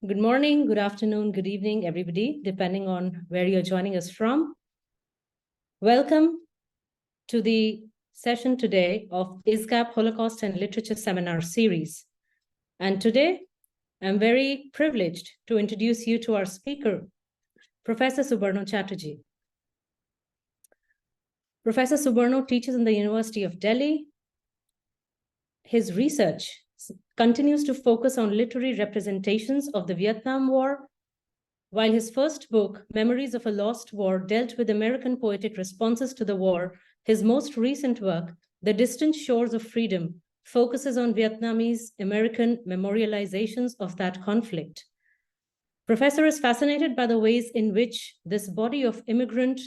Good morning, good afternoon, good evening, everybody, depending on where you're joining us from. Welcome to the session today of ISGAP Holocaust and Literature Seminar Series. And today, I'm very privileged to introduce you to our speaker, Professor Subarno Chattarji. Professor Subarno teaches in the University of Delhi. His research continues to focus on literary representations of the Vietnam War, while his first book, Memories of a Lost War, dealt with American poetic responses to the war. His most recent work, The Distant Shores of Freedom, focuses on Vietnamese American memorializations of that conflict. Professor is fascinated by the ways in which this body of immigrant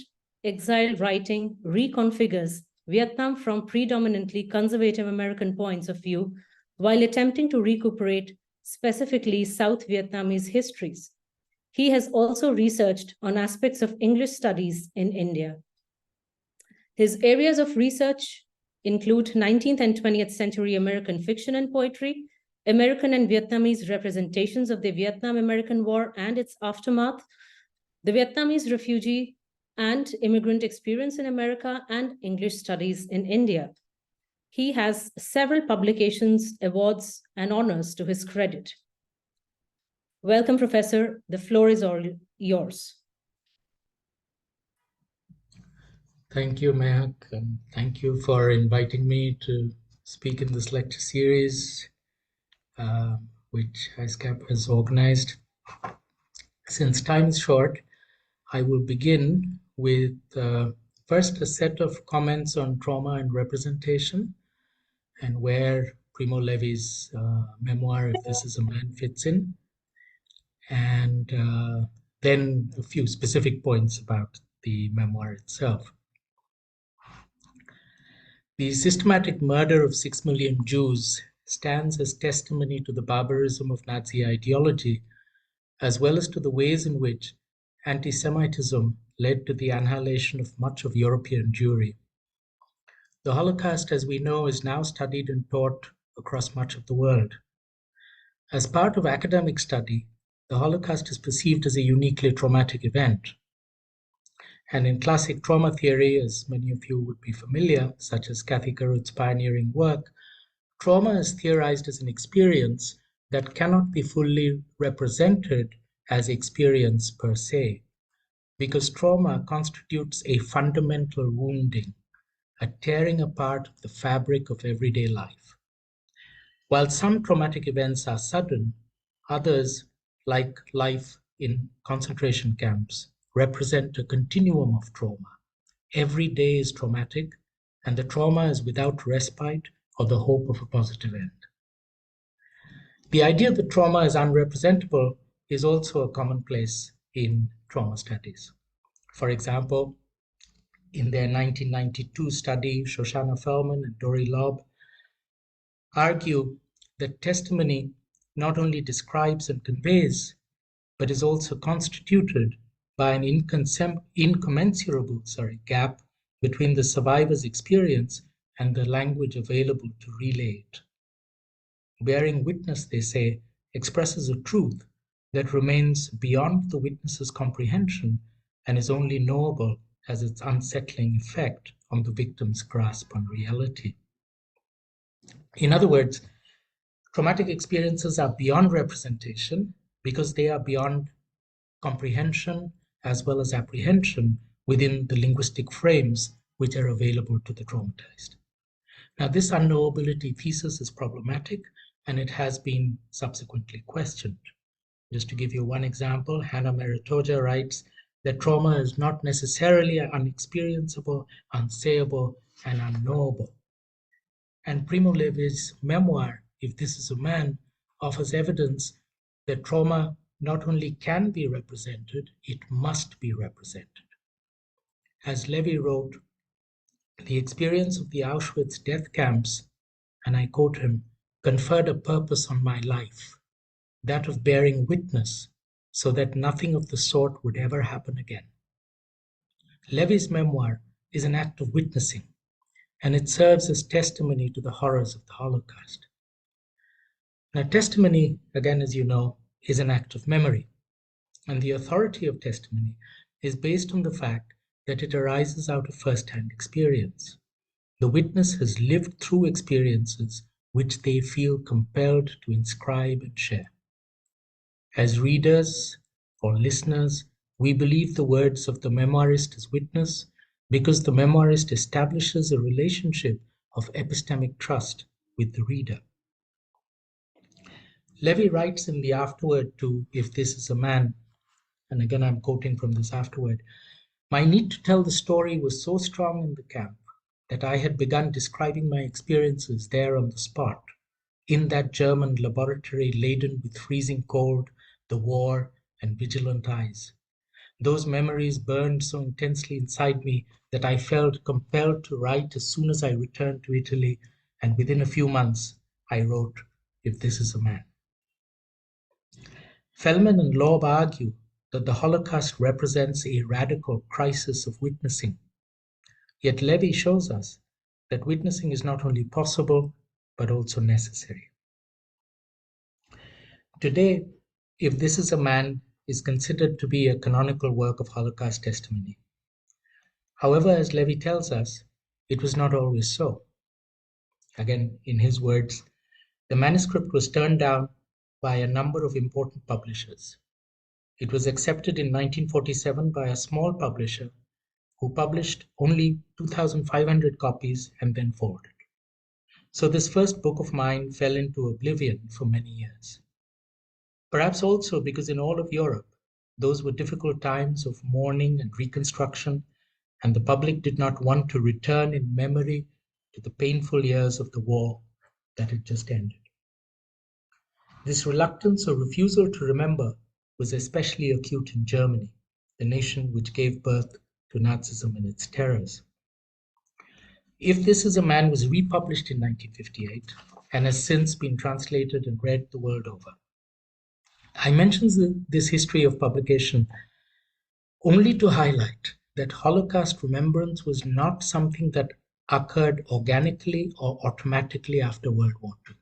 exile writing reconfigures Vietnam from predominantly conservative American points of view while attempting to recuperate specifically South Vietnamese histories. He has also researched on aspects of English studies in India. His areas of research include 19th and 20th century American fiction and poetry, American and Vietnamese representations of the Vietnam-American War and its aftermath, the Vietnamese refugee and immigrant experience in America, and English studies in India. He has several publications, awards, and honors to his credit. Welcome, Professor. The floor is all yours. Thank you, Mehak, and thank you for inviting me to speak in this lecture series, which ISGAP has organized. Since time is short, I will begin with first a set of comments on trauma and representation and where Primo Levi's memoir, If This Is a Man, fits in, and then a few specific points about the memoir itself. The systematic murder of 6 million Jews stands as testimony to the barbarism of Nazi ideology, as well as to the ways in which anti-Semitism led to the annihilation of much of European Jewry. The Holocaust, as we know, is now studied and taught across much of the world. As part of academic study, the Holocaust is perceived as a uniquely traumatic event. And in classic trauma theory, as many of you would be familiar, such as Kathy Garrett's pioneering work, trauma is theorized as an experience that cannot be fully represented as experience per se, because trauma constitutes a fundamental wounding, a tearing apart of the fabric of everyday life. While some traumatic events are sudden, others, like life in concentration camps, represent a continuum of trauma. Every day is traumatic, and the trauma is without respite or the hope of a positive end. The idea that trauma is unrepresentable is also a commonplace in trauma studies. For example, in their 1992 study, Shoshana Feldman and Dori Lobb argue that testimony not only describes and conveys, but is also constituted by an incommensurable gap between the survivor's experience and the language available to relay it. Bearing witness, they say, expresses a truth that remains beyond the witness's comprehension and is only knowable as its unsettling effect on the victim's grasp on reality. In other words, traumatic experiences are beyond representation because they are beyond comprehension as well as apprehension within the linguistic frames which are available to the traumatized. Now, this unknowability thesis is problematic, and it has been subsequently questioned. Just to give you one example, Hannah Meritoja writes that trauma is not necessarily unexperienceable, unsayable, and unknowable. And Primo Levi's memoir, If This Is a Man, offers evidence that trauma not only can be represented, it must be represented. As Levi wrote, the experience of the Auschwitz death camps, and I quote him, conferred a purpose on my life, that of bearing witness so that nothing of the sort would ever happen again. Levi's memoir is an act of witnessing, and it serves as testimony to the horrors of the Holocaust. Now, testimony, again, as you know, is an act of memory, and the authority of testimony is based on the fact that it arises out of first-hand experience. The witness has lived through experiences which they feel compelled to inscribe and share. As readers or listeners, we believe the words of the memoirist as witness because the memoirist establishes a relationship of epistemic trust with the reader. Levi writes in the afterword to If This Is a Man, and again I'm quoting from this afterword, "My need to tell the story was so strong in the camp that I had begun describing my experiences there on the spot, in that German laboratory laden with freezing cold, the war, and vigilant eyes. Those memories burned so intensely inside me that I felt compelled to write as soon as I returned to Italy, and within a few months I wrote If This Is a Man." Feldman and Loeb argue that the Holocaust represents a radical crisis of witnessing. Yet Levi shows us that witnessing is not only possible, but also necessary. Today, If This Is a Man is considered to be a canonical work of Holocaust testimony. However, as Levi tells us, it was not always so. Again, in his words, the manuscript was turned down by a number of important publishers. It was accepted in 1947 by a small publisher who published only 2,500 copies and then folded. So this first book of mine fell into oblivion for many years. Perhaps also because in all of Europe, those were difficult times of mourning and reconstruction, and the public did not want to return in memory to the painful years of the war that had just ended. This reluctance or refusal to remember was especially acute in Germany, the nation which gave birth to Nazism and its terrors. If This Is a Man was republished in 1958 and has since been translated and read the world over. I mention this history of publication only to highlight that Holocaust remembrance was not something that occurred organically or automatically after World War II.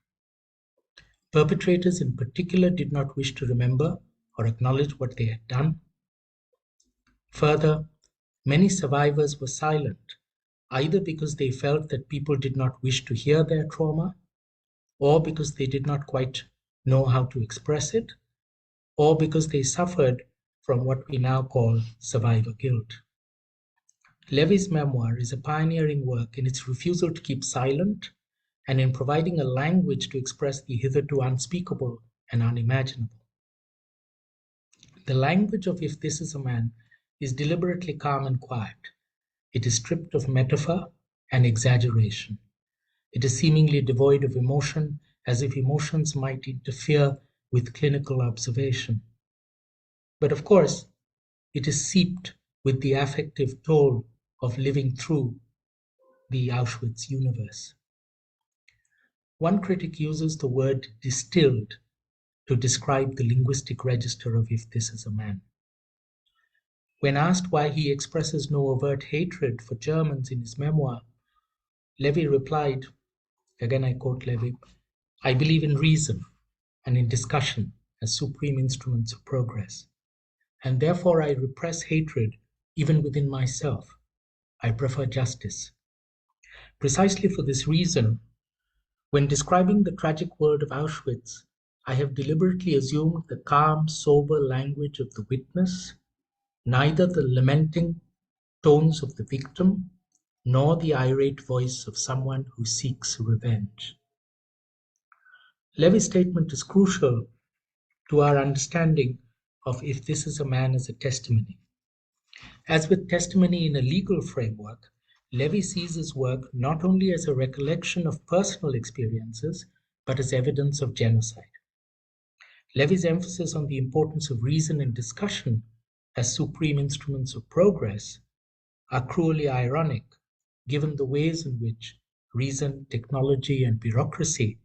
Perpetrators in particular did not wish to remember or acknowledge what they had done. Further, many survivors were silent, either because they felt that people did not wish to hear their trauma, or because they did not quite know how to express it, or because they suffered from what we now call survivor guilt. Levi's memoir is a pioneering work in its refusal to keep silent and in providing a language to express the hitherto unspeakable and unimaginable. The language of If This Is a Man is deliberately calm and quiet. It is stripped of metaphor and exaggeration. It is seemingly devoid of emotion, as if emotions might interfere with clinical observation. But of course, it is seeped with the affective toll of living through the Auschwitz universe. One critic uses the word distilled to describe the linguistic register of If This Is a Man. When asked why he expresses no overt hatred for Germans in his memoir, Levi replied, again I quote Levi, "I believe in reason and in discussion as supreme instruments of progress, and therefore I repress hatred even within myself. I prefer justice. Precisely for this reason, when describing the tragic world of Auschwitz, I have deliberately assumed the calm, sober language of the witness, neither the lamenting tones of the victim, nor the irate voice of someone who seeks revenge." Levi's statement is crucial to our understanding of If This Is a Man as a testimony. As with testimony in a legal framework, Levi sees his work not only as a recollection of personal experiences, but as evidence of genocide. Levi's emphasis on the importance of reason and discussion as supreme instruments of progress are cruelly ironic, given the ways in which reason, technology, and bureaucracy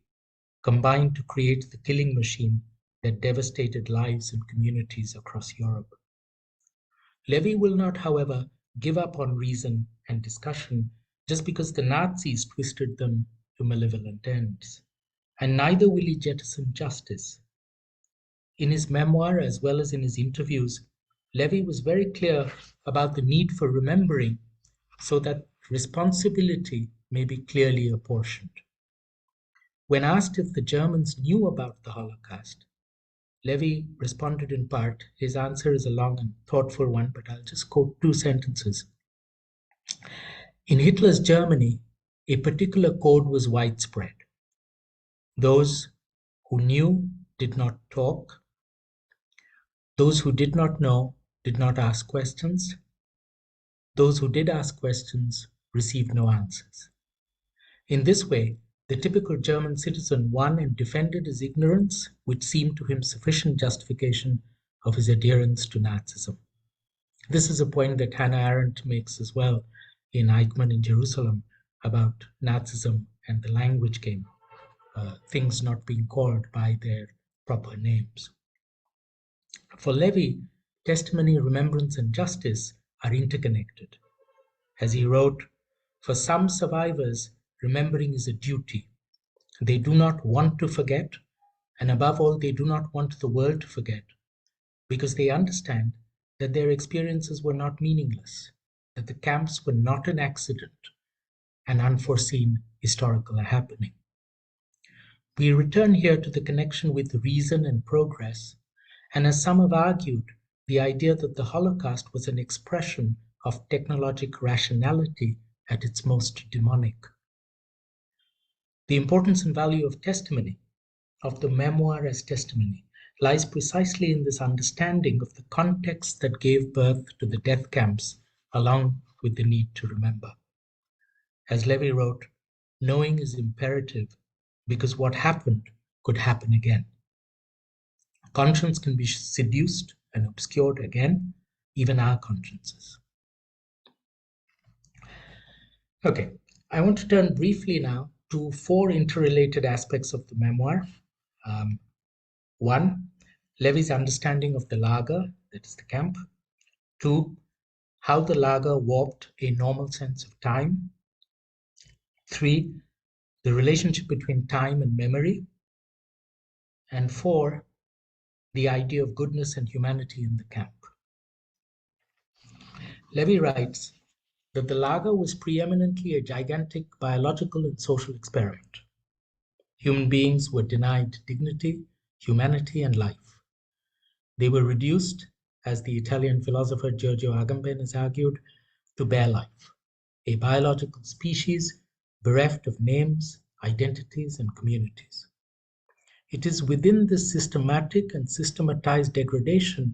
combined to create the killing machine that devastated lives and communities across Europe. Levi will not, however, give up on reason and discussion just because the Nazis twisted them to malevolent ends, and neither will he jettison justice. In his memoir, as well as in his interviews, Levi was very clear about the need for remembering so that responsibility may be clearly apportioned. When asked if the Germans knew about the Holocaust, Levi responded in part. His answer is a long and thoughtful one, but I'll just quote 2 sentences. In Hitler's Germany, a particular code was widespread. Those who knew did not talk. Those who did not know did not ask questions. Those who did ask questions received no answers. In this way, the typical German citizen won and defended his ignorance, which seemed to him sufficient justification of his adherence to Nazism. This is a point that Hannah Arendt makes as well in Eichmann in Jerusalem about Nazism and the language game, things not being called by their proper names. For Levi, testimony, remembrance, and justice are interconnected. As he wrote, for some survivors, remembering is a duty. They do not want to forget, and above all, they do not want the world to forget, because they understand that their experiences were not meaningless, that the camps were not an accident, an unforeseen historical happening. We return here to the connection with reason and progress, and as some have argued, the idea that the Holocaust was an expression of technologic rationality at its most demonic. The importance and value of testimony, of the memoir as testimony, lies precisely in this understanding of the context that gave birth to the death camps, along with the need to remember. As Levi wrote, knowing is imperative because what happened could happen again. Conscience can be seduced and obscured again, even our consciences. Okay, I want to turn briefly now to 4 interrelated aspects of the memoir. 1, Levi's understanding of the lager, that is the camp. 2, how the lager warped a normal sense of time. 3, the relationship between time and memory. And 4, the idea of goodness and humanity in the camp. Levi writes that the lager was preeminently a gigantic biological and social experiment. Human beings were denied dignity, humanity, and life. They were reduced, as the Italian philosopher Giorgio Agamben has argued, to bare life, a biological species bereft of names, identities, and communities. It is within this systematic and systematized degradation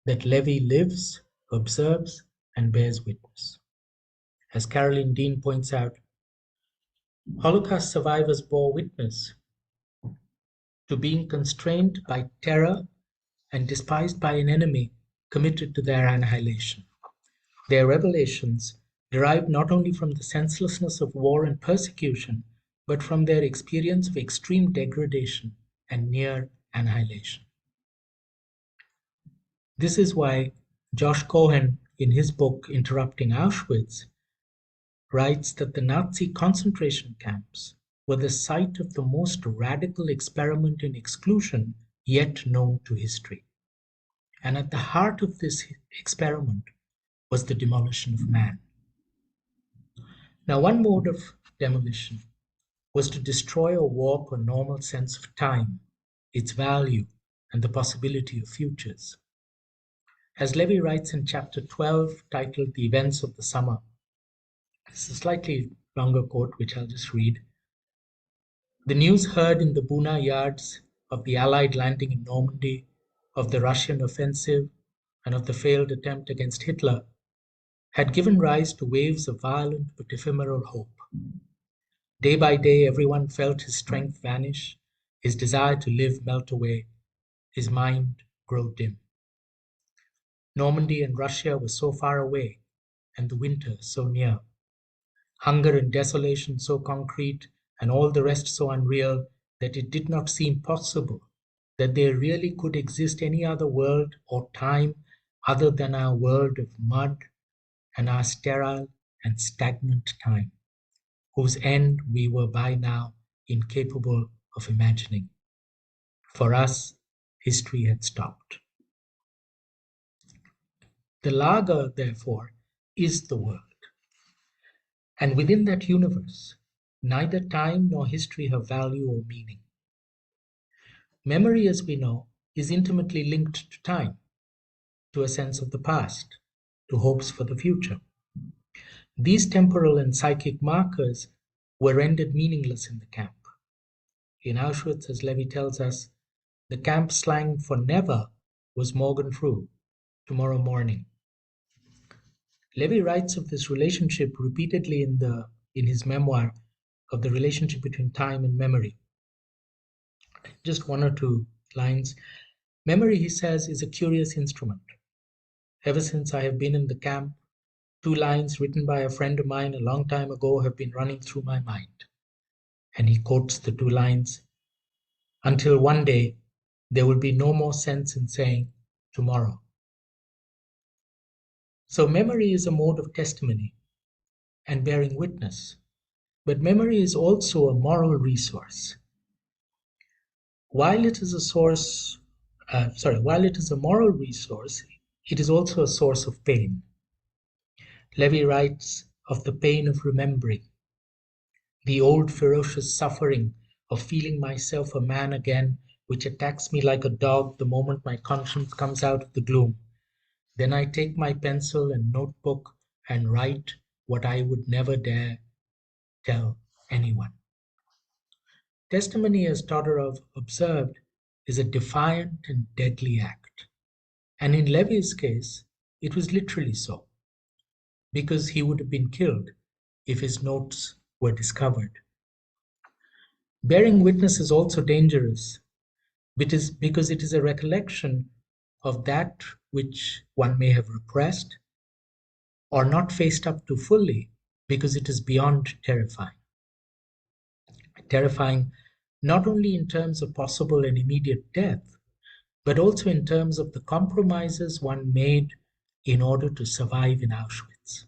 that Levi lives, observes, and bears witness. As Caroline Dean points out, Holocaust survivors bore witness to being constrained by terror and despised by an enemy committed to their annihilation. Their revelations derived not only from the senselessness of war and persecution, but from their experience of extreme degradation and near annihilation. This is why Josh Cohen, in his book Interrupting Auschwitz, writes that the Nazi concentration camps were the site of the most radical experiment in exclusion yet known to history. And at the heart of this experiment was the demolition of man. Now, one mode of demolition was to destroy or warp a normal sense of time, its value, and the possibility of futures. As Levi writes in chapter 12, titled The Events of the Summer, this is a slightly longer quote, which I'll just read. The news heard in the Buna yards of the Allied landing in Normandy, of the Russian offensive, and of the failed attempt against Hitler had given rise to waves of violent but ephemeral hope. Day by day, everyone felt his strength vanish, his desire to live melt away, his mind grow dim. Normandy and Russia were so far away, and the winter so near. Hunger and desolation so concrete, and all the rest so unreal, that it did not seem possible that there really could exist any other world or time other than our world of mud and our sterile and stagnant time, whose end we were by now incapable of imagining. For us, history had stopped. The Lager, therefore, is the world. And within that universe, neither time nor history have value or meaning. Memory, as we know, is intimately linked to time, to a sense of the past, to hopes for the future. These temporal and psychic markers were rendered meaningless in the camp. In Auschwitz, as Levi tells us, the camp slang for never was morgen früh, tomorrow morning. Levi writes of this relationship repeatedly in his memoir of the relationship between time and memory. Just one or two lines. Memory, he says, is a curious instrument. Ever since I have been in the camp, two lines written by a friend of mine a long time ago have been running through my mind. And he quotes the two lines, until one day there will be no more sense in saying tomorrow. So memory is a mode of testimony and bearing witness, but memory is also a moral resource. While it is a moral resource, it is also a source of pain. Levi writes of the pain of remembering, the old ferocious suffering of feeling myself a man again, which attacks me like a dog the moment my conscience comes out of the gloom. Then I take my pencil and notebook and write what I would never dare tell anyone. Testimony, as Todorov observed, is a defiant and deadly act. And in Levi's case, it was literally so, because he would have been killed if his notes were discovered. Bearing witness is also dangerous because it is a recollection of that which one may have repressed or not faced up to fully because it is beyond terrifying. Terrifying not only in terms of possible and immediate death, but also in terms of the compromises one made in order to survive in Auschwitz.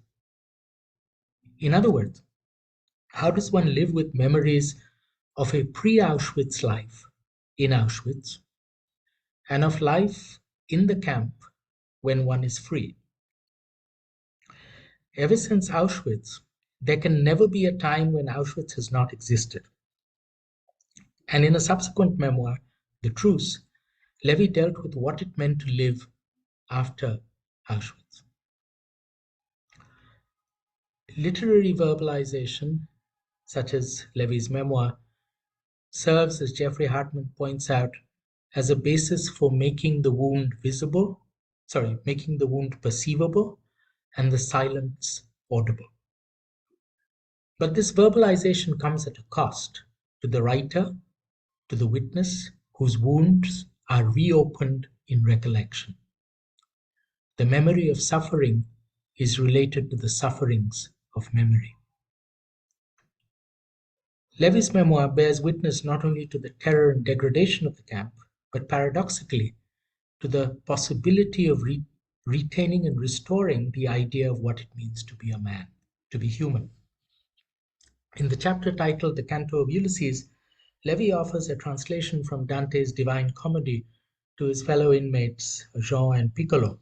In other words, how does one live with memories of a pre-Auschwitz life in Auschwitz and of life in the camp when one is free? Ever since Auschwitz, there can never be a time when Auschwitz has not existed. And in a subsequent memoir, The Truce, Levi dealt with what it meant to live after Auschwitz. Literary verbalization, such as Levi's memoir, serves, as Jeffrey Hartman points out, as a basis for making the wound perceivable and the silence audible. But this verbalization comes at a cost to the writer, to the witness, whose wounds are reopened in recollection. The memory of suffering is related to the sufferings of memory. Levi's memoir bears witness not only to the terror and degradation of the camp, but paradoxically to the possibility of retaining and restoring the idea of what it means to be a man, to be human. In the chapter titled The Canto of Ulysses, Levi offers a translation from Dante's Divine Comedy to his fellow inmates, Jean and Piccolo.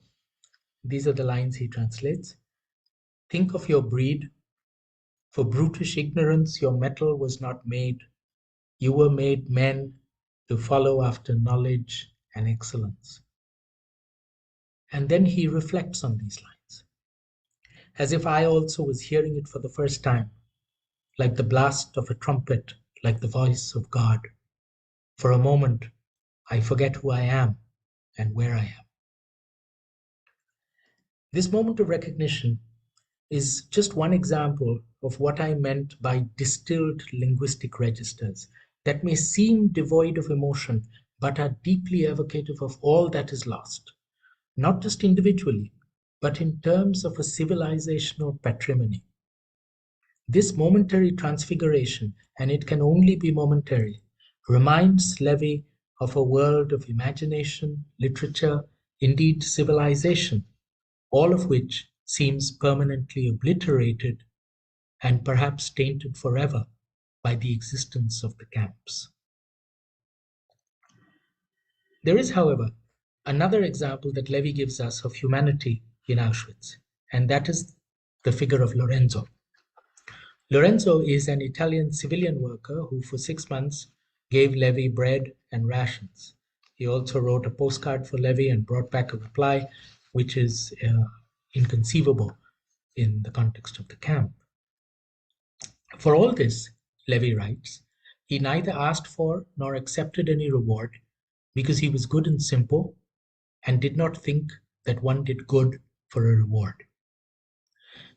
These are the lines he translates. Think of your breed. For brutish ignorance your metal was not made. You were made men to follow after knowledge and excellence. And then he reflects on these lines, as if I also was hearing it for the first time, like the blast of a trumpet, like the voice of God. For a moment, I forget who I am and where I am. This moment of recognition is just one example of what I meant by distilled linguistic registers that may seem devoid of emotion, but are deeply evocative of all that is lost, not just individually, but in terms of a civilizational patrimony. This momentary transfiguration, and it can only be momentary, reminds Levi of a world of imagination, literature, indeed civilization, all of which seems permanently obliterated and perhaps tainted forever by the existence of the camps. There is, however, another example that Levi gives us of humanity in Auschwitz, and that is the figure of Lorenzo. Lorenzo is an Italian civilian worker who, for 6 months, gave Levi bread and rations. He also wrote a postcard for Levi and brought back a reply, which is inconceivable in the context of the camp. For all this, Levi writes, he neither asked for nor accepted any reward because he was good and simple and did not think that one did good for a reward.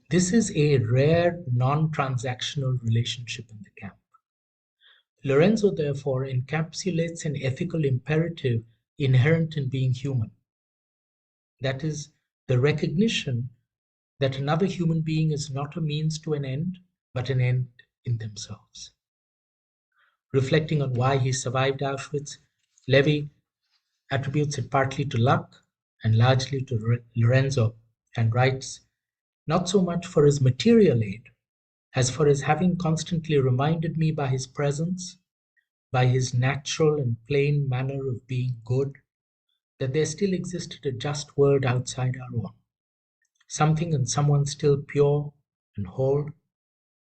This is a rare non-transactional relationship in the camp. Lorenzo, therefore, encapsulates an ethical imperative inherent in being human. That is, the recognition that another human being is not a means to an end, but an end in themselves. Reflecting on why he survived Auschwitz, Levi attributes it partly to luck and largely to Lorenzo, and writes, not so much for his material aid as for his having constantly reminded me by his presence, by his natural and plain manner of being good, that there still existed a just world outside our own, something and someone still pure and whole,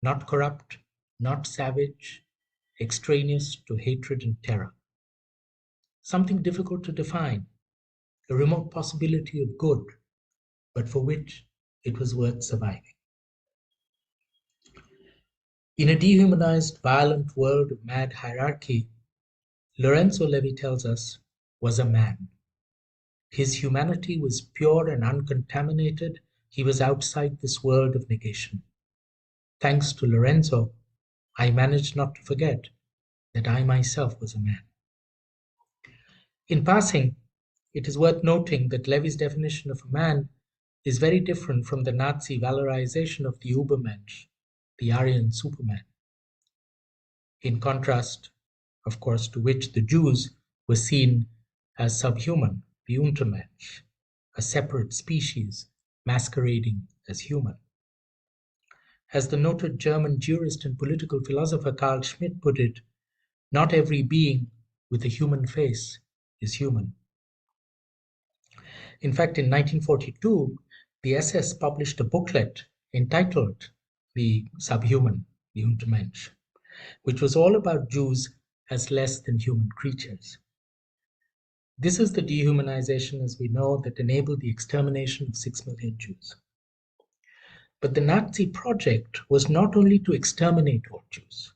not corrupt, not savage, extraneous to hatred and terror. Something difficult to define, a remote possibility of good, but for which it was worth surviving. In a dehumanized, violent world of mad hierarchy, Lorenzo, Levi tells us, was a man. His humanity was pure and uncontaminated. He was outside this world of negation. Thanks to Lorenzo, I managed not to forget that I myself was a man. In passing, it is worth noting that Levi's definition of a man is very different from the Nazi valorization of the Übermensch, the Aryan Superman. In contrast, of course, to which the Jews were seen as subhuman, the Untermensch, a separate species masquerading as human. As the noted German jurist and political philosopher Carl Schmitt put it, not every being with a human face is human. In fact, in 1942, the SS published a booklet entitled The Subhuman, the Untermensch, which was all about Jews as less than human creatures. This is the dehumanization, as we know, that enabled the extermination of 6 million Jews. But the Nazi project was not only to exterminate all Jews,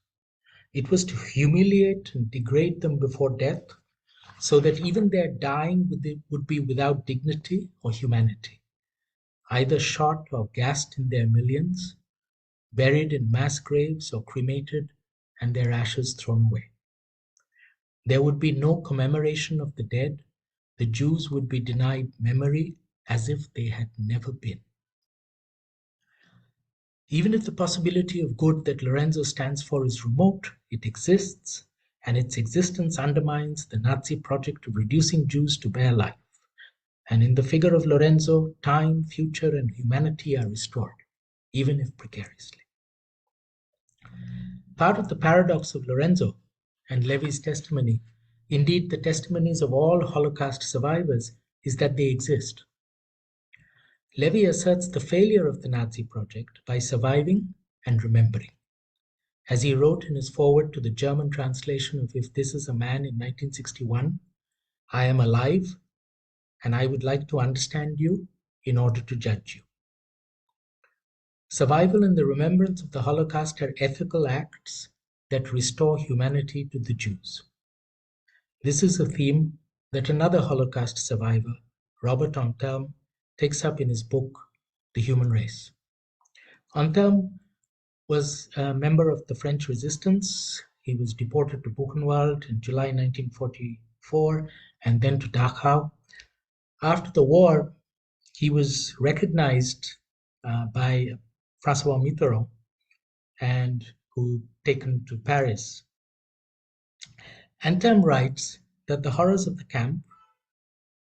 it was to humiliate and degrade them before death so that even their dying would be without dignity or humanity, either shot or gassed in their millions, buried in mass graves or cremated and their ashes thrown away. There would be no commemoration of the dead. The Jews would be denied memory as if they had never been. Even if the possibility of good that Lorenzo stands for is remote, it exists, and its existence undermines the Nazi project of reducing Jews to bare life. And in the figure of Lorenzo, time, future, and humanity are restored, even if precariously. Part of the paradox of Lorenzo and Levi's testimony, indeed the testimonies of all Holocaust survivors, is that they exist. Levi asserts the failure of the Nazi project by surviving and remembering. As he wrote in his foreword to the German translation of If This Is a Man in 1961, I am alive and I would like to understand you in order to judge you. Survival and the remembrance of the Holocaust are ethical acts that restore humanity to the Jews. This is a theme that another Holocaust survivor, Robert Antelme, takes up in his book, The Human Race. Antelme was a member of the French resistance. He was deported to Buchenwald in July 1944 and then to Dachau. After the war, he was recognized by François Mitterrand and who taken to Paris. Antelme writes that the horrors of the camp,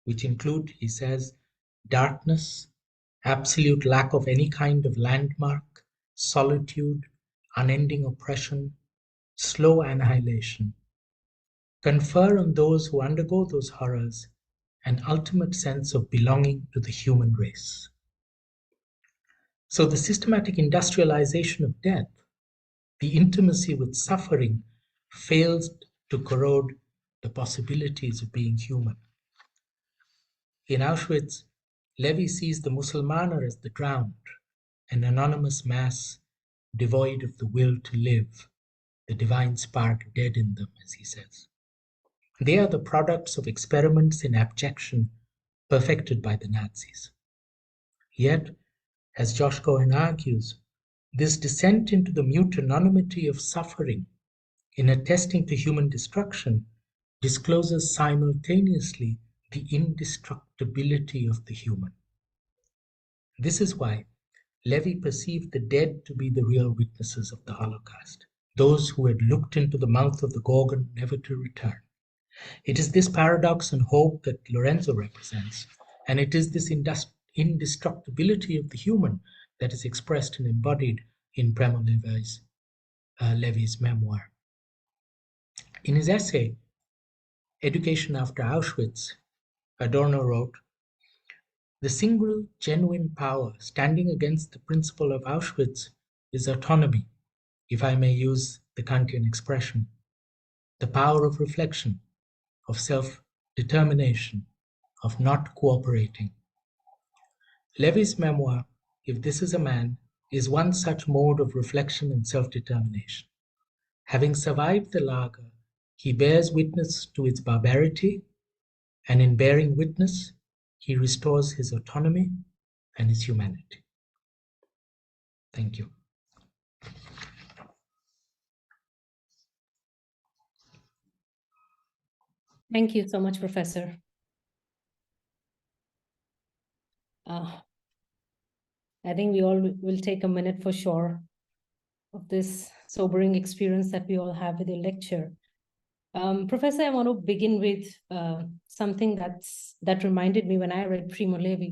which include, he says, darkness, absolute lack of any kind of landmark, solitude, unending oppression, slow annihilation, confer on those who undergo those horrors an ultimate sense of belonging to the human race. So the systematic industrialization of death, the intimacy with suffering, fails to corrode the possibilities of being human. In Auschwitz, Levi sees the Musalmaner as the drowned, an anonymous mass devoid of the will to live, the divine spark dead in them, as he says. They are the products of experiments in abjection perfected by the Nazis. Yet, as Josh Cohen argues, this descent into the mute anonymity of suffering in attesting to human destruction discloses simultaneously the indestructibility of the human. This is why Levi perceived the dead to be the real witnesses of the Holocaust, those who had looked into the mouth of the Gorgon never to return. It is this paradox and hope that Lorenzo represents, and it is this indestructibility of the human that is expressed and embodied in Primo Levi's memoir. In his essay, Education After Auschwitz, Adorno wrote, "The single genuine power standing against the principle of Auschwitz is autonomy, if I may use the Kantian expression, the power of reflection, of self-determination, of not cooperating." Levi's memoir, If This Is a Man, is one such mode of reflection and self-determination. Having survived the lager, he bears witness to its barbarity, and in bearing witness, he restores his autonomy and his humanity. Thank you. Thank you so much, Professor. I think we all will take a minute for sure of this sobering experience that we all have with your lecture. Professor, I want to begin with something that reminded me when I read Primo Levi.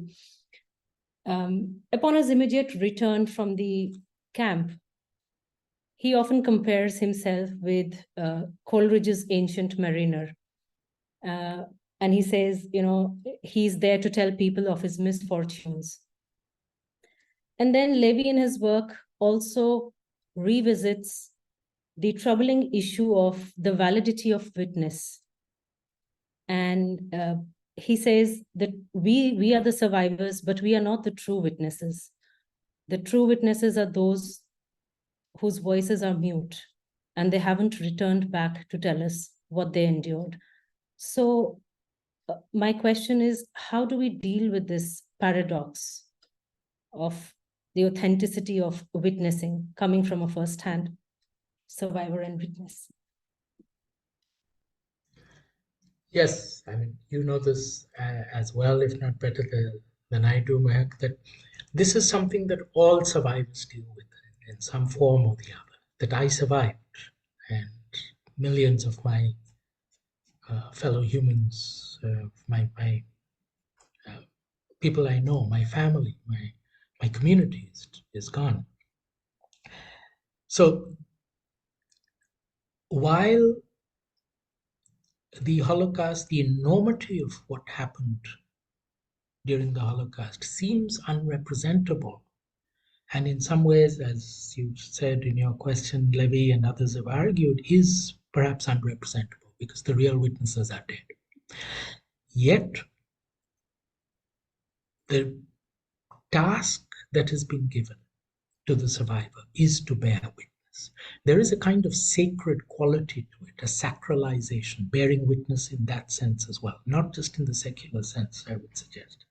Upon his immediate return from the camp, he often compares himself with Coleridge's Ancient Mariner. And he says, he's there to tell people of his misfortunes. And then Levi in his work also revisits the troubling issue of the validity of witness. And he says that we are the survivors, but we are not the true witnesses. The true witnesses are those whose voices are mute, and they haven't returned back to tell us what they endured. So my question is, how do we deal with this paradox of the authenticity of witnessing coming from a first-hand survivor and witness? Yes, I mean, you know this as well, if not better than I do, Mahak, that this is something that all survivors deal with in some form or the other, that I survived, and millions of my fellow humans, my people I know, my family, my community is gone. So while the Holocaust, the enormity of what happened during the Holocaust seems unrepresentable, and in some ways, as you said in your question, Levi and others have argued, is perhaps unrepresentable because the real witnesses are dead. Yet, the task that has been given to the survivor is to bear witness. There is a kind of sacred quality to it, a sacralization, bearing witness in that sense as well, not just in the secular sense, I would suggest.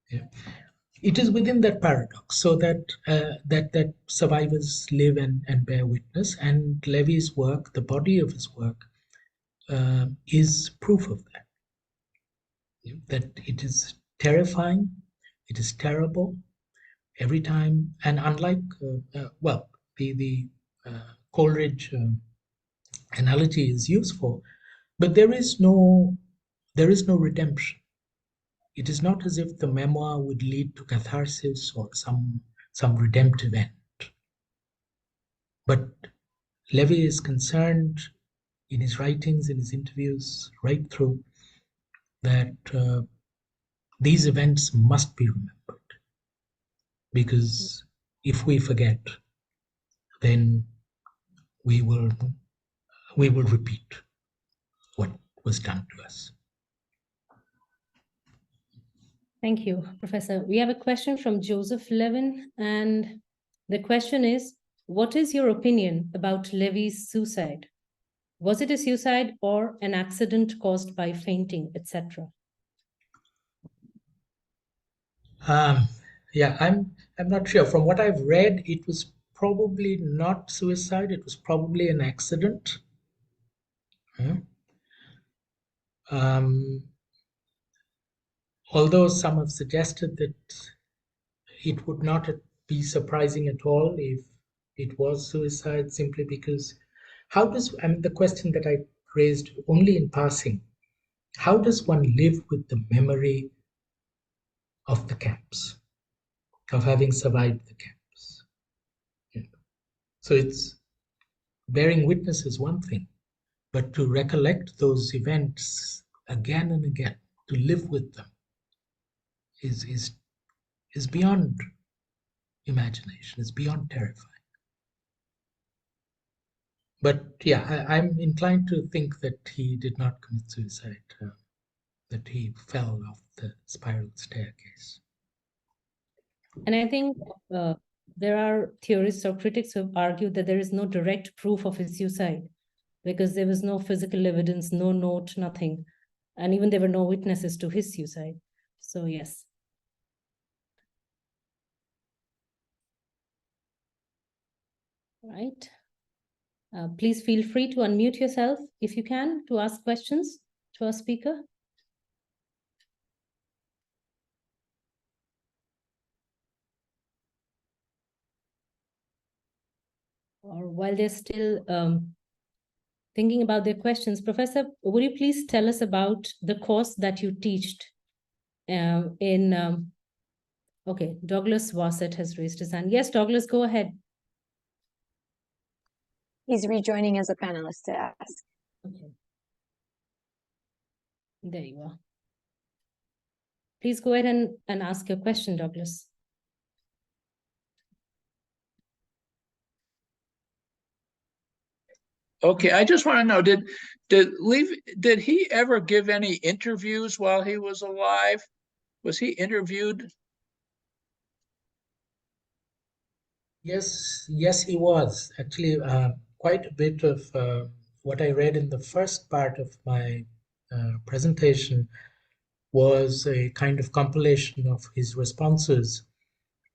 Yeah. It is within that paradox, so that that survivors live and bear witness, and Levi's work, the body of his work, is proof of that. That it is terrifying, it is terrible every time, and unlike the Coleridge analogy is useful, but there is no redemption. It is not as if the memoir would lead to catharsis or some redemptive end. But Levi is concerned in his writings, in his interviews, right through, that these events must be remembered. Because if we forget, then we will repeat what was done to us. Thank you, Professor. We have a question from Joseph Levin, and the question is, what is your opinion about Levy's suicide? Was it a suicide or an accident caused by fainting, etc.? Yeah, I'm not sure. From what I've read, it was probably not suicide. It was probably an accident. Yeah. Although some have suggested that it would not be surprising at all if it was suicide, simply because how does, I mean, the question that I raised only in passing, how does one live with the memory of the camps, of having survived the camps? Yeah. So it's bearing witness is one thing, but to recollect those events again and again, to live with them, is beyond imagination, is beyond terrifying. But yeah, I'm inclined to think that he did not commit suicide, that he fell off the spiral staircase. And I think there are theorists or critics who have argued that there is no direct proof of his suicide because there was no physical evidence, no note, nothing. And even there were no witnesses to his suicide. So yes. Right. Please feel free to unmute yourself if you can to ask questions to our speaker. Or while they're still thinking about their questions, Professor, would you please tell us about the course that you taught okay, Douglas Wassett has raised his hand. Yes, Douglas, go ahead. He's rejoining as a panelist to ask. Okay. There you are. Please go ahead and ask your question, Douglas. Okay, I just want to know, did he ever give any interviews while he was alive? Was he interviewed? Yes, he was. Actually, quite a bit of what I read in the first part of my presentation was a kind of compilation of his responses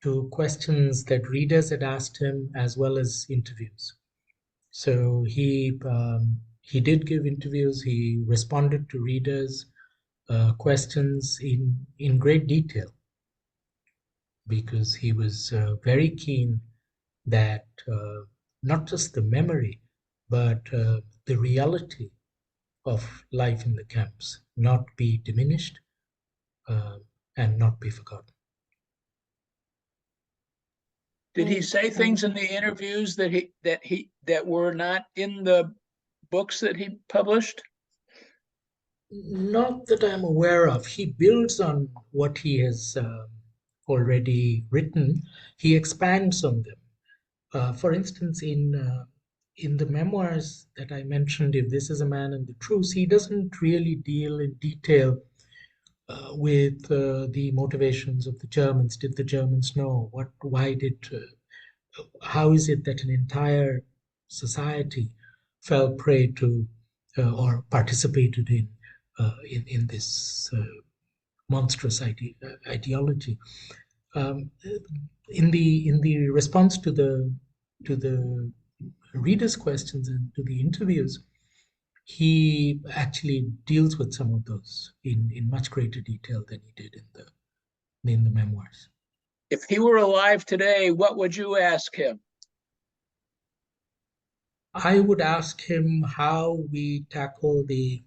to questions that readers had asked him, as well as interviews. So he did give interviews. He responded to readers' questions in great detail, because he was very keen that not just the memory, but the reality of life in the camps not be diminished and not be forgotten. Did he say things in the interviews that were not in the books that he published? Not that I'm aware of. He builds on what he has already written. He expands on them. For instance, in the memoirs that I mentioned, If This Is a Man and the Truth, he doesn't really deal in detail with the motivations of the Germans. Did the Germans know? How is it that an entire society fell prey to or participated in this monstrous ideology? In the response to the readers' questions and to the interviews, he actually deals with some of those in much greater detail than he did in the memoirs. If he were alive today, what would you ask him? I would ask him how we tackle the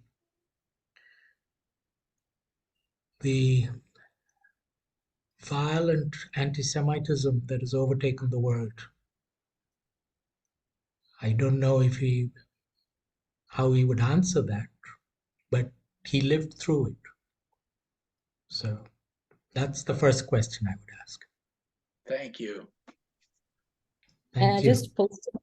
violent anti-Semitism that has overtaken the world. I don't know if he how he would answer that, but he lived through it. So that's the first question I would ask. Thank you. And I Thank you. just posted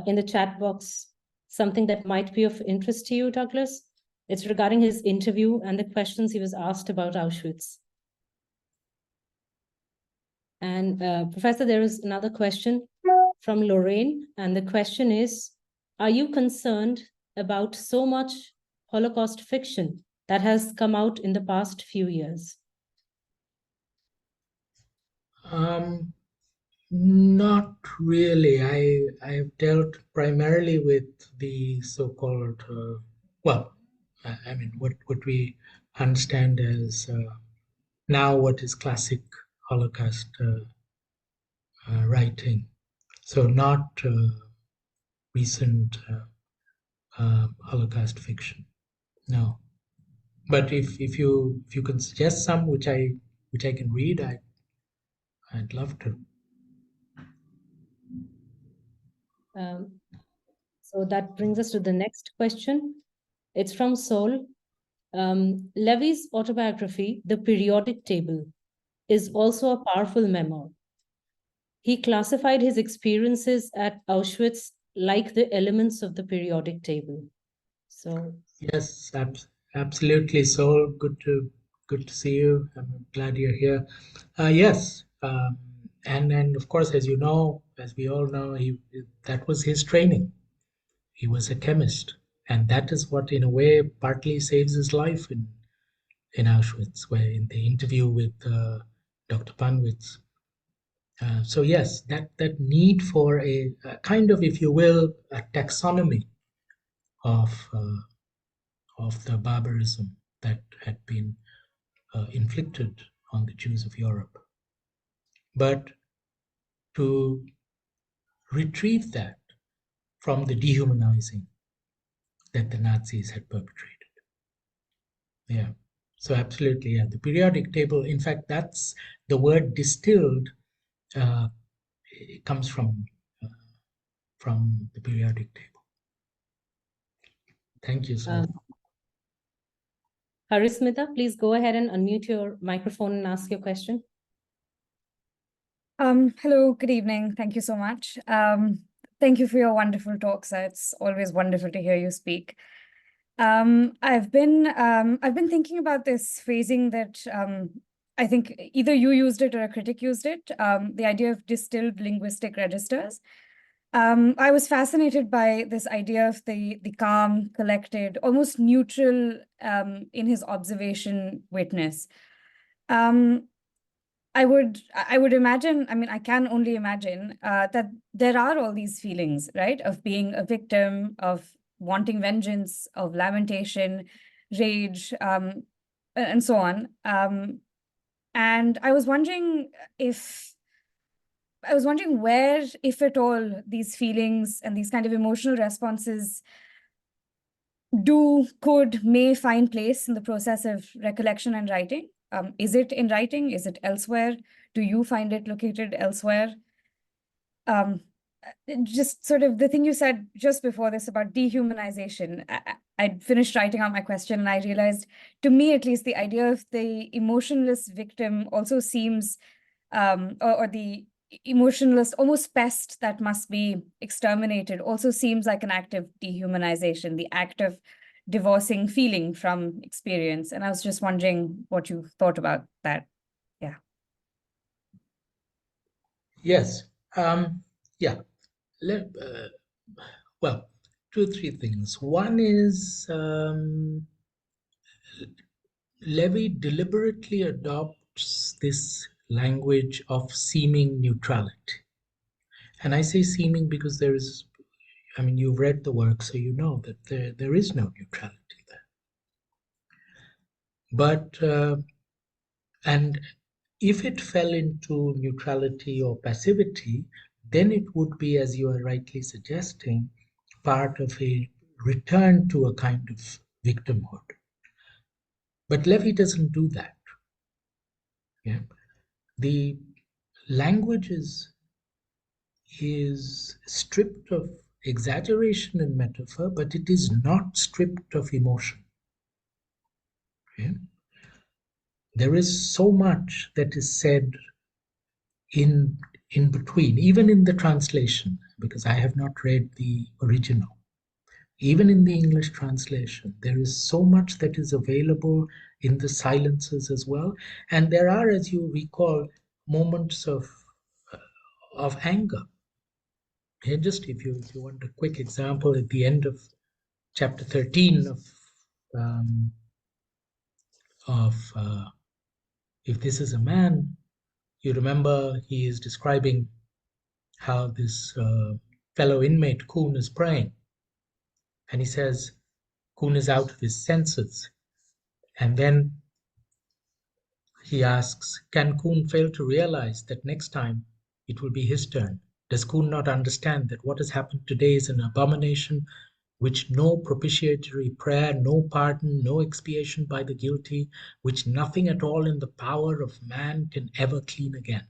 in the chat box something that might be of interest to you, Douglas. It's regarding his interview and the questions he was asked about Auschwitz. And Professor, there is another question from Lorraine, and the question is, are you concerned about so much Holocaust fiction that has come out in the past few years? Not really. I've dealt primarily with the so-called, I mean, what we understand as now what is classic Holocaust writing. So not recent Holocaust fiction. No. But if you can suggest some which I can read, I'd love to. So that brings us to the next question. It's from Sol. Levy's autobiography, The Periodic Table, is also a powerful memoir. He classified his experiences at Auschwitz like the elements of the periodic table. So yes, absolutely. So good to see you. I'm glad you're here. Yes, and of course, as you know, as we all know, that was his training. He was a chemist, and that is what, in a way, partly saves his life in Auschwitz, where in the interview with Dr. Panwitz. So yes, that need for a kind of, if you will, a taxonomy of the barbarism that had been inflicted on the Jews of Europe, but to retrieve that from the dehumanizing that the Nazis had perpetrated. Yeah. So absolutely, yeah. The periodic table, in fact, that's the word distilled. It comes from the periodic table. Thank you, Saul. Harismita, please go ahead and unmute your microphone and ask your question. Hello, good evening. Thank you so much. Thank you for your wonderful talks. It's always wonderful to hear you speak. I've been thinking about this phrasing that I think either you used it or a critic used it, the idea of distilled linguistic registers. I was fascinated by this idea of the calm, collected, almost neutral in his observation witness. I would imagine, I mean, I can only imagine that there are all these feelings, right, of being a victim, of wanting vengeance, of lamentation, rage, and so on. And I was wondering where, if at all, these feelings and these kind of emotional responses may find place in the process of recollection and writing. Is it in writing? Is it elsewhere? Do you find it located elsewhere? Just sort of the thing you said just before this about dehumanization. I'd finished writing out my question and I realized, to me at least, the idea of the emotionless victim also seems, or the emotionless, almost pest that must be exterminated, also seems like an act of dehumanization, the act of divorcing feeling from experience. And I was just wondering what you thought about that. Yeah. Yes. Yeah. Well, two or three things. One is Levy deliberately adopts this language of seeming neutrality. And I say seeming because there is, I mean, you've read the work, so you know that there is no neutrality there. But, and if it fell into neutrality or passivity, then it would be, as you are rightly suggesting, part of a return to a kind of victimhood. But Levy doesn't do that. Yeah? The language is stripped of exaggeration in metaphor, but it is not stripped of emotion. Okay? There is so much that is said in between, even in the translation, because I have not read the original. Even in the English translation, there is so much that is available in the silences as well. And there are, as you recall, moments of anger. And just if you want a quick example, at the end of chapter 13 of If This Is a Man, you remember he is describing how this fellow inmate, Kuhn, is praying. And he says, Kuhn is out of his senses. And then he asks, can Kuhn fail to realize that next time it will be his turn? Does Kuhn not understand that what has happened today is an abomination which no propitiatory prayer, no pardon, no expiation by the guilty, which nothing at all in the power of man can ever clean again?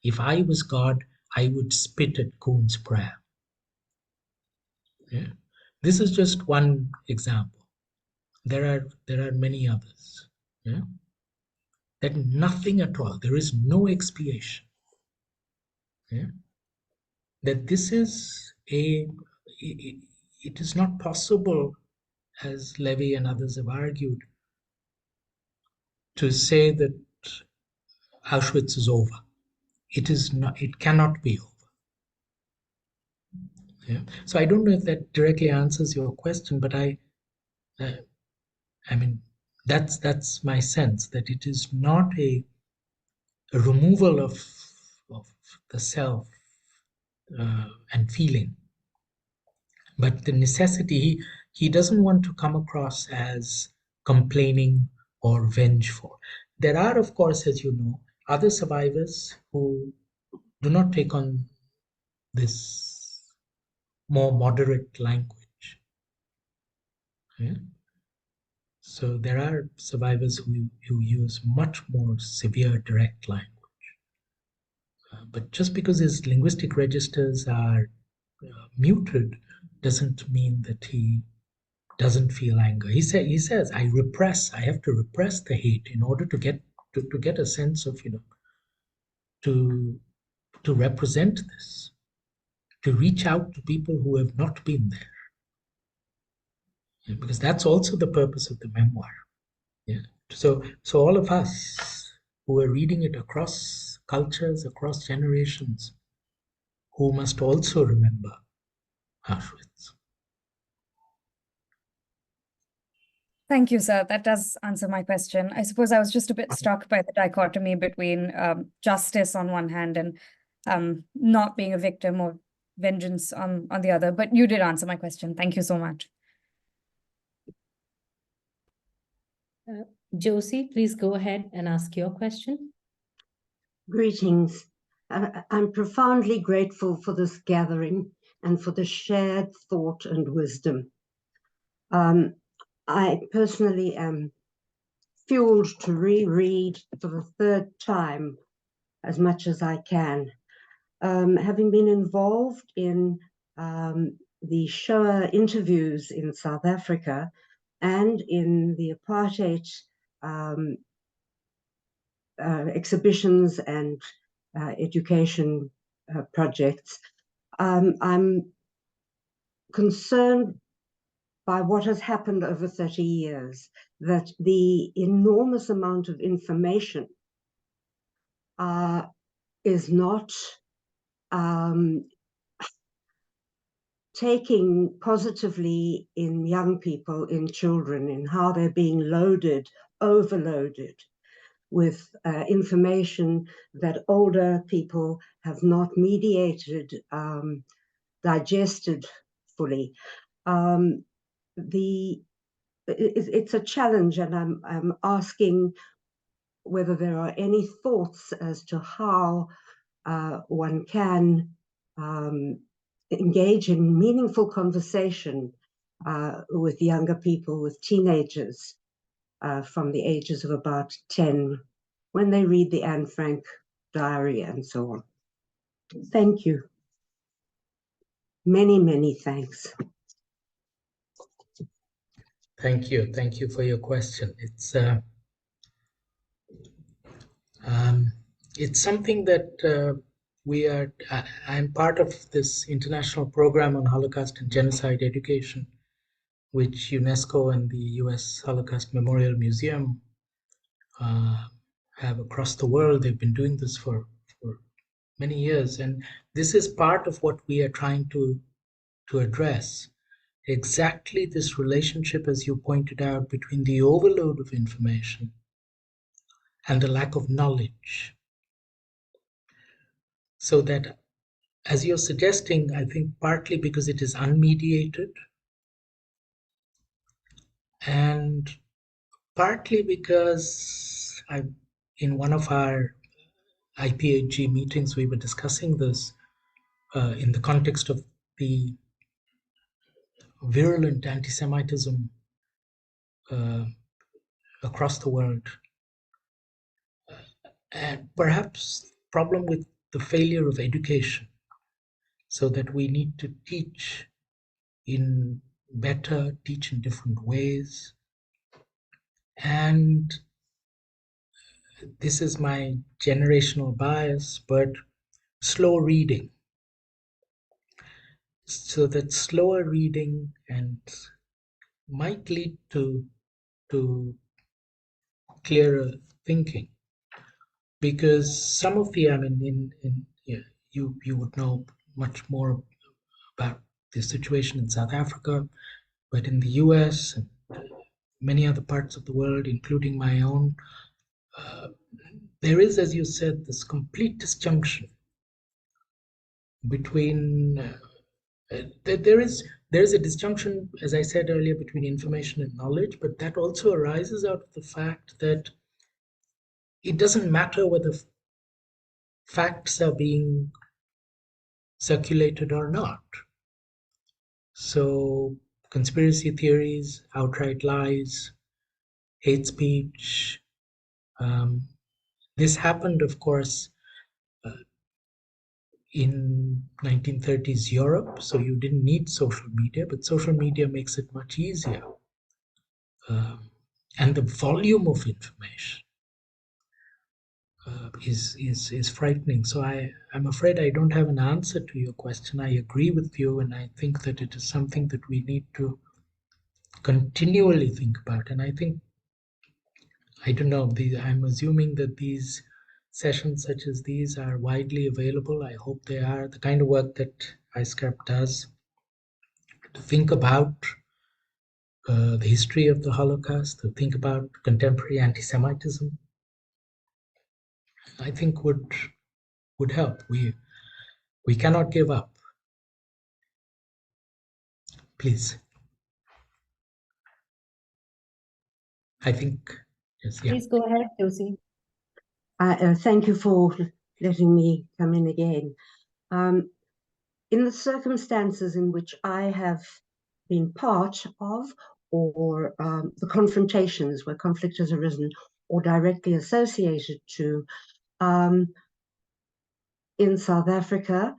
If I was God, I would spit at Kuhn's prayer. Yeah. This is just one example. There are many others. Yeah. That nothing at all, there is no expiation. Yeah? That this is it is not possible, as Levi and others have argued, to say that Auschwitz is over. It is not. It cannot be over. Yeah? So I don't know if that directly answers your question, but I mean, that's my sense, that it is not a removal of the self and feeling, but the necessity. He doesn't want to come across as complaining or vengeful. There are, of course, as you know, other survivors who do not take on this more moderate language. Yeah? So there are survivors who use much more severe, direct language. But just because his linguistic registers are muted doesn't mean that he doesn't feel anger. He says, I have to repress the hate in order to get a sense of, to represent this, to reach out to people who have not been there. Yeah, because that's also the purpose of the memoir. Yeah. So all of us who are reading it across cultures, across generations, who must also remember Auschwitz. Thank you, sir. That does answer my question. I suppose I was just a bit struck by the dichotomy between justice on one hand and not being a victim or vengeance on the other. But you did answer my question. Thank you so much. Josie, please go ahead and ask your question. Greetings. I'm profoundly grateful for this gathering and for the shared thought and wisdom. I personally am fueled to reread for the third time as much as I can. Having been involved in the Shoah interviews in South Africa and in the apartheid exhibitions and education projects, I'm concerned by what has happened over 30 years, that the enormous amount of information is not taking positively in young people, in children, in how they're being overloaded with information that older people have not mediated, digested fully. It's a challenge, and I'm asking whether there are any thoughts as to how one can engage in meaningful conversation with younger people, with teenagers from the ages of about 10, when they read the Anne Frank diary and so on. Thank you. Many, many thanks. Thank you. Thank you for your question. It's something that I'm part of this international program on Holocaust and genocide education, which UNESCO and the US Holocaust Memorial Museum have across the world. They've been doing this for many years, and this is part of what we are trying to address. Exactly this relationship, as you pointed out, between the overload of information and the lack of knowledge. So that, as you're suggesting, I think partly because it is unmediated, and partly because in one of our IPHG meetings, we were discussing this in the context of the virulent anti-Semitism across the world, and perhaps problem with the failure of education, so that we need to teach in different ways. And this is my generational bias, but slow reading. So that slower reading and might lead to clearer thinking. Because some of the, you would know much more about the situation in South Africa, but in the US and many other parts of the world, including my own, there is, as you said, this complete disjunction between there is a disjunction, as I said earlier, between information and knowledge, but that also arises out of the fact that it doesn't matter whether facts are being circulated or not. So conspiracy theories, outright lies, hate speech. This happened, of course, in 1930s Europe, so you didn't need social media, but social media makes it much easier. And the volume of information is frightening. So I'm afraid I don't have an answer to your question. I agree with you, and I think that it is something that we need to continually think about. And I think, I don't know, I'm assuming that these sessions such as these are widely available. I hope they are. The kind of work that ISGAP does to think about the history of the Holocaust, to think about contemporary anti-Semitism, I think would help. We cannot give up. Please. I think, yes, yeah. Please go ahead, Josie. Thank you for letting me come in again. In the circumstances in which I have been part of, or the confrontations where conflict has arisen, or directly associated to, in South Africa,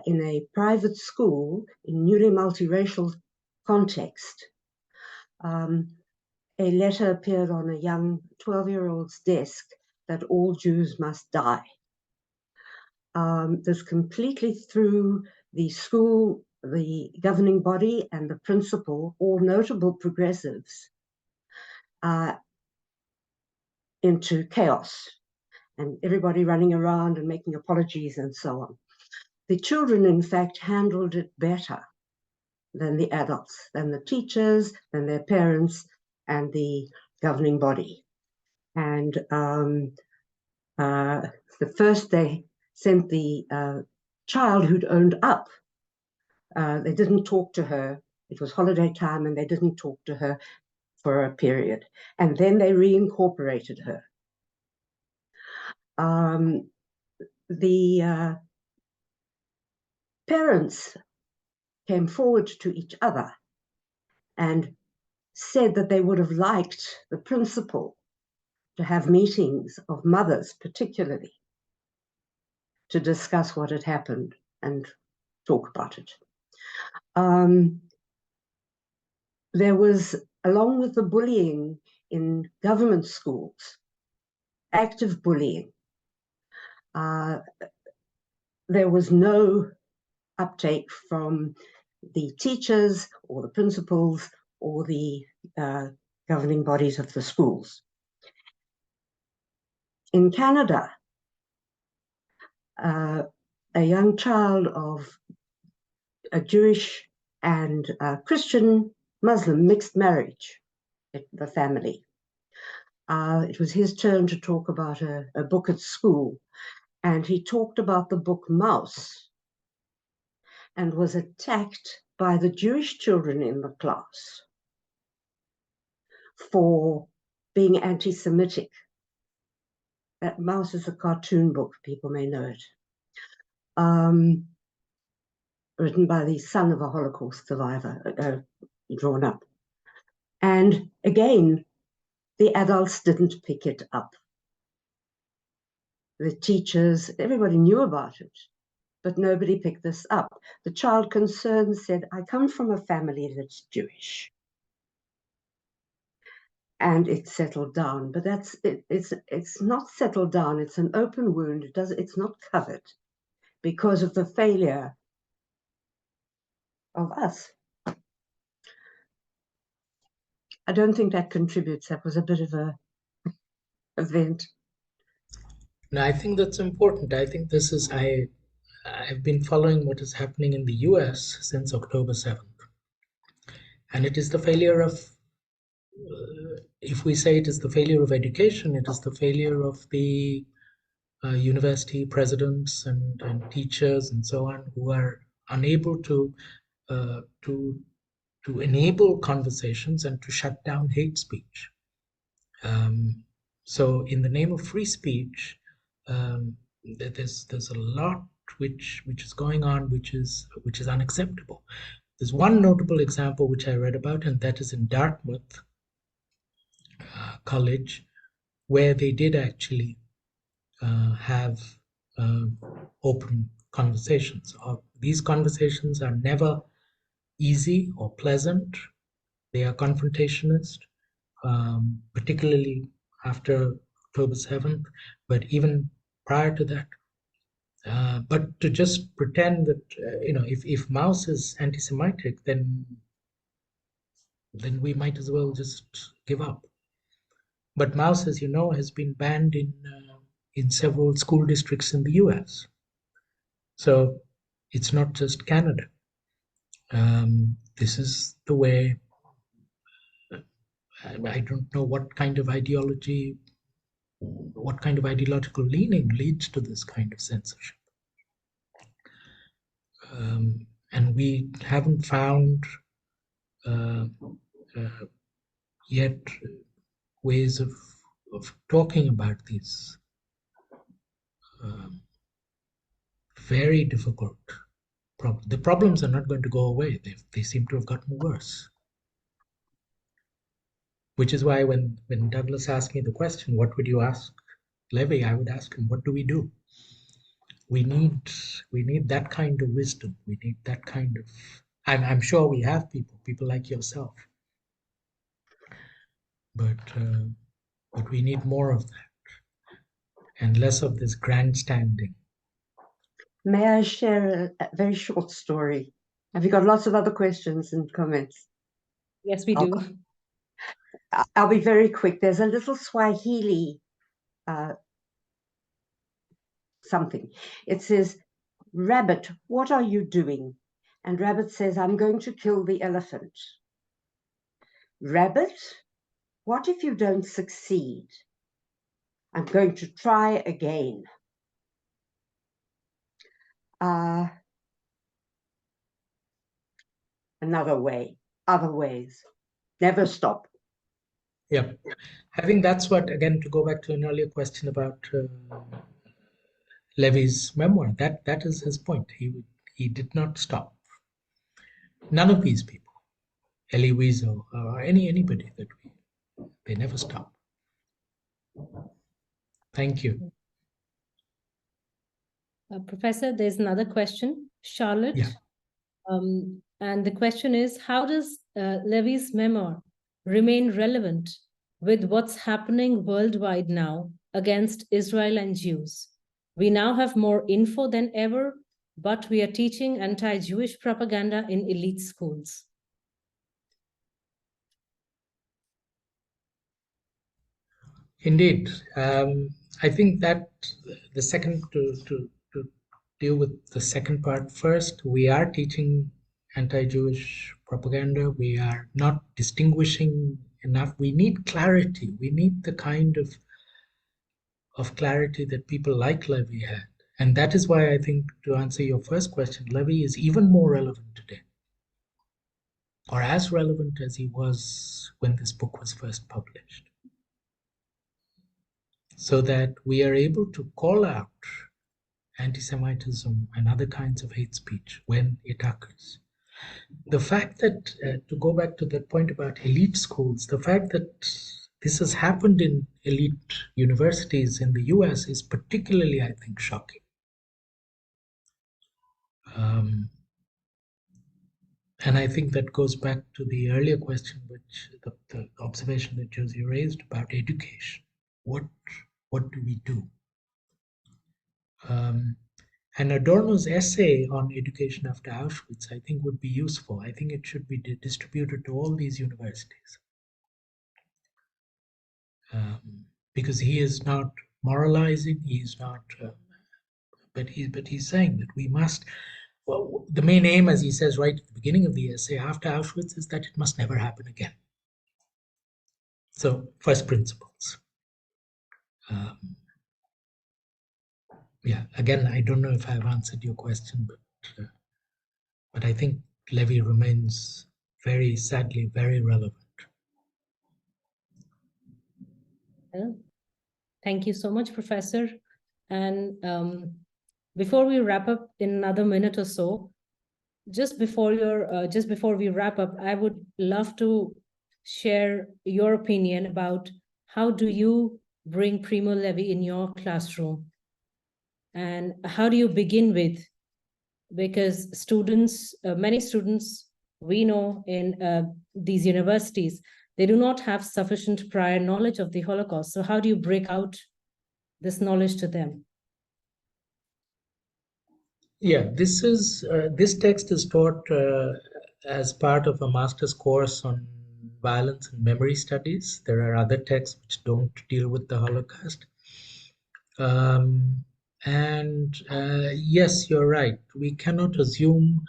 in a private school, in newly multiracial context, a letter appeared on a young 12-year-old's desk that all Jews must die. This completely threw the school, the governing body, and the principal, all notable progressives, into chaos, and everybody running around and making apologies and so on. The children, in fact, handled it better than the adults, than the teachers, than their parents, and the governing body. And the first they sent the child who'd owned up. They didn't talk to her. It was holiday time, and they didn't talk to her for a period. And then they reincorporated her. The parents came forward to each other and said that they would have liked the principal to have meetings of mothers, particularly, to discuss what had happened and talk about it. There was, along with the bullying in government schools, active bullying, there was no uptake from the teachers or the principals or the governing bodies of the schools. In Canada, a young child of a Jewish and Christian Muslim mixed marriage at the family. It was his turn to talk about a book at school, and he talked about the book Mouse and was attacked by the Jewish children in the class for being anti-Semitic. That Mouse is a cartoon book, people may know it. Written by the son of a Holocaust survivor, drawn up. And again, the adults didn't pick it up. The teachers, everybody knew about it, but nobody picked this up. The child concerned said, I come from a family that's Jewish. And it settled down, but it's not settled down. It's an open wound. It's not covered because of the failure of us. I don't think that contributes. That was a bit of a event. No, I think that's important. I think this is, I've been following what is happening in the US since October 7th. And it is the failure of, if we say it is the failure of education, it is the failure of the university presidents and teachers and so on, who are unable to enable conversations and to shut down hate speech. So in the name of free speech, there's a lot which is going on, which is unacceptable. There's one notable example which I read about, and that is in Dartmouth College, where they did actually have open conversations. These conversations are never easy or pleasant. They are confrontationist, particularly after October 7th, but even prior to that. But to just pretend that, if Mouse is anti-Semitic, then we might as well just give up. But Mouse, as you know, has been banned in several school districts in the US. So it's not just Canada. This is the way. I don't know what kind of ideological leaning leads to this kind of censorship. And we haven't found yet ways of talking about these very difficult problems. The problems are not going to go away. They seem to have gotten worse. Which is why when Douglas asked me the question, what would you ask Levi? I would ask him, what do we do? We need that kind of wisdom. We need that kind of. I'm sure we have people like yourself, but we need more of that and less of this grandstanding. May I share a very short story? Have you got lots of other questions and comments? Yes, we do. I'll be very quick. There's a little Swahili something. It says, Rabbit, what are you doing? And Rabbit says, I'm going to kill the elephant. Rabbit, what if you don't succeed? I'm going to try again. Another way, other ways. Never stop. Yeah, I think that's what, again, to go back to an earlier question about Levi's memoir, that is his point. He did not stop. None of these people, Elie Wiesel or anybody they never stop. Thank you. Professor, there's another question. Charlotte, Yeah. And the question is, how does Levy's memoir remain relevant with what's happening worldwide now against Israel and Jews? We now have more info than ever, but we are teaching anti-Jewish propaganda in elite schools. Indeed. I think that the second, to deal with the second part first, we are teaching anti-Jewish propaganda. We are not distinguishing enough. We need clarity. We need the kind of clarity that people like Levy had. And that is why I think, to answer your first question, Levy is even more relevant today, or as relevant as he was when this book was first published, so that we are able to call out anti-Semitism and other kinds of hate speech when it occurs. The fact that, to go back to that point about elite schools, the fact that this has happened in elite universities in the US is particularly, I think, shocking. And I think that goes back to the earlier question, which the observation that Josie raised about education. What do we do? And Adorno's essay on education after Auschwitz, I think, would be useful. I think it should be distributed to all these universities. Because he is not moralizing, he is not, but he's saying that we must, well, the main aim, as he says right at the beginning of the essay, after Auschwitz, is that it must never happen again. So, first principles. Yeah, again, I don't know if I've answered your question, but I think Levy remains very sadly very relevant. Well, thank you so much, Professor. And before we wrap up in another minute or so, just before we wrap up, I would love to share your opinion about how do you bring Primo Levi in your classroom, and how do you begin with? Because students, many students we know in these universities, they do not have sufficient prior knowledge of the Holocaust. So how do you break out this knowledge to them? Yeah, this text is taught as part of a master's course on violence and memory studies. There are other texts which don't deal with the Holocaust. Yes, you're right. We cannot assume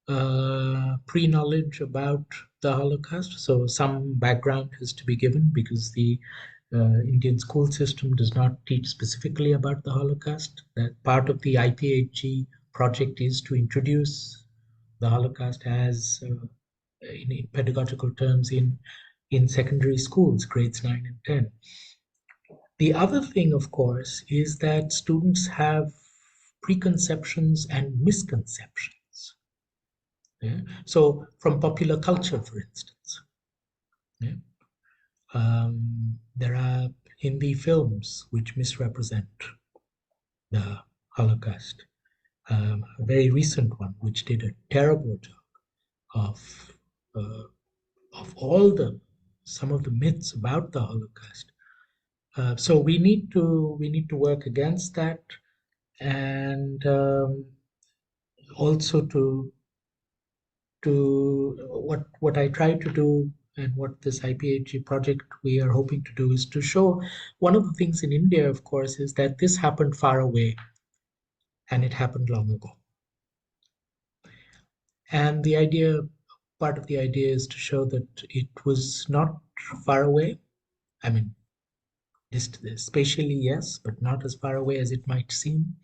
pre-knowledge about the Holocaust. So some background has to be given, because the Indian school system does not teach specifically about the Holocaust. That part of the IPHG project is to introduce the Holocaust as in pedagogical terms in secondary schools, grades 9 and 10. The other thing, of course, is that students have preconceptions and misconceptions. Yeah? So from popular culture, for instance, yeah? There are Hindi films which misrepresent the Holocaust. A very recent one which did a terrible job of some of the myths about the Holocaust. So we need to work against that, and also to what I try to do, and what this IPHG project we are hoping to do, is to show one of the things in India, of course, is that this happened far away, and it happened long ago. And part of the idea is to show that it was not far away. I mean, spatially, yes, but not as far away as it might seem.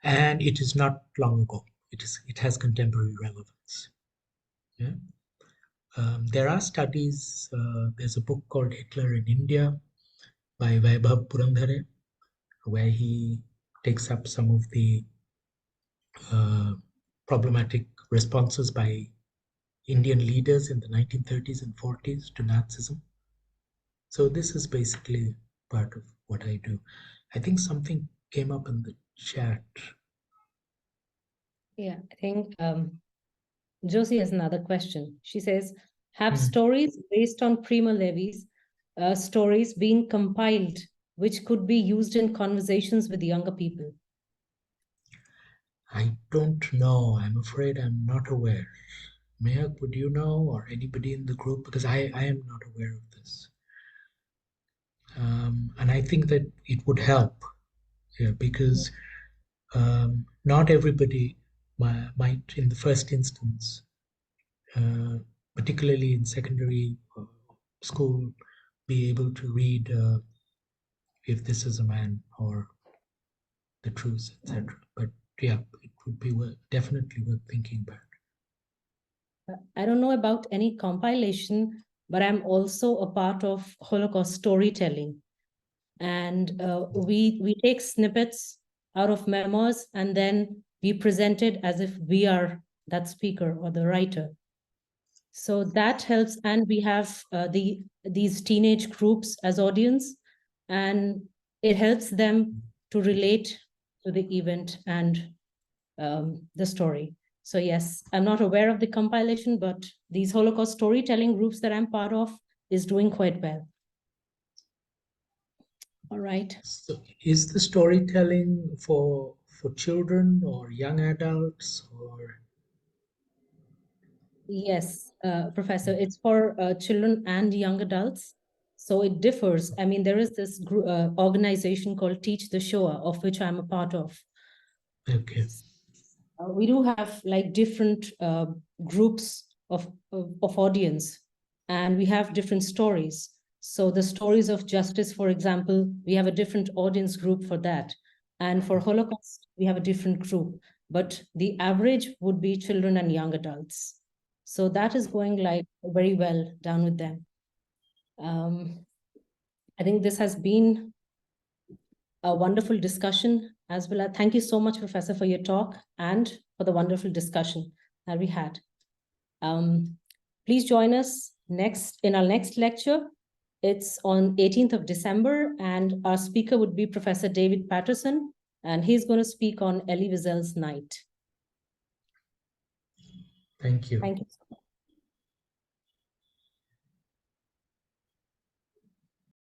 And it is not long ago. It has contemporary relevance. Yeah. There are studies. There's a book called Hitler in India by Vaibhav Purandhare, where he takes up some of the problematic responses by Indian leaders in the 1930s and 40s to Nazism. So this is basically part of what I do. I think something came up in the chat. Yeah, I think Josie has another question. She says, have Hmm. stories based on Primo Levi's stories been compiled, which could be used in conversations with younger people? I don't know. I'm afraid I'm not aware. Mehak, would you know, or anybody in the group? Because I am not aware of this. And I think that it would help, yeah, because not everybody might, in the first instance, particularly in secondary school, be able to read if this is a man or the truth, etc. But yeah, it would be definitely worth thinking about. I don't know about any compilation, but I'm also a part of Holocaust storytelling. And we take snippets out of memoirs and then we present it as if we are that speaker or the writer. So that helps, and we have these teenage groups as audience, and it helps them to relate to the event and the story. So yes, I'm not aware of the compilation, but these Holocaust storytelling groups that I'm part of is doing quite well. All right. So is the storytelling for children or young adults, or? Yes, Professor, it's for children and young adults. So it differs. I mean, there is this organization called Teach the Shoah, of which I'm a part of. Okay. We do have like different groups of audience, and we have different stories. So the stories of justice, for example, we have a different audience group for that. And for Holocaust, we have a different group. But the average would be children and young adults. So that is going like very well down with them. I think this has been a wonderful discussion as well. Thank you so much, Professor, for your talk and for the wonderful discussion that we had. Please join us in our next lecture. It's on 18th of December, and our speaker would be Professor David Patterson, and he's going to speak on Elie Wiesel's Night. Thank you. Thank you so much.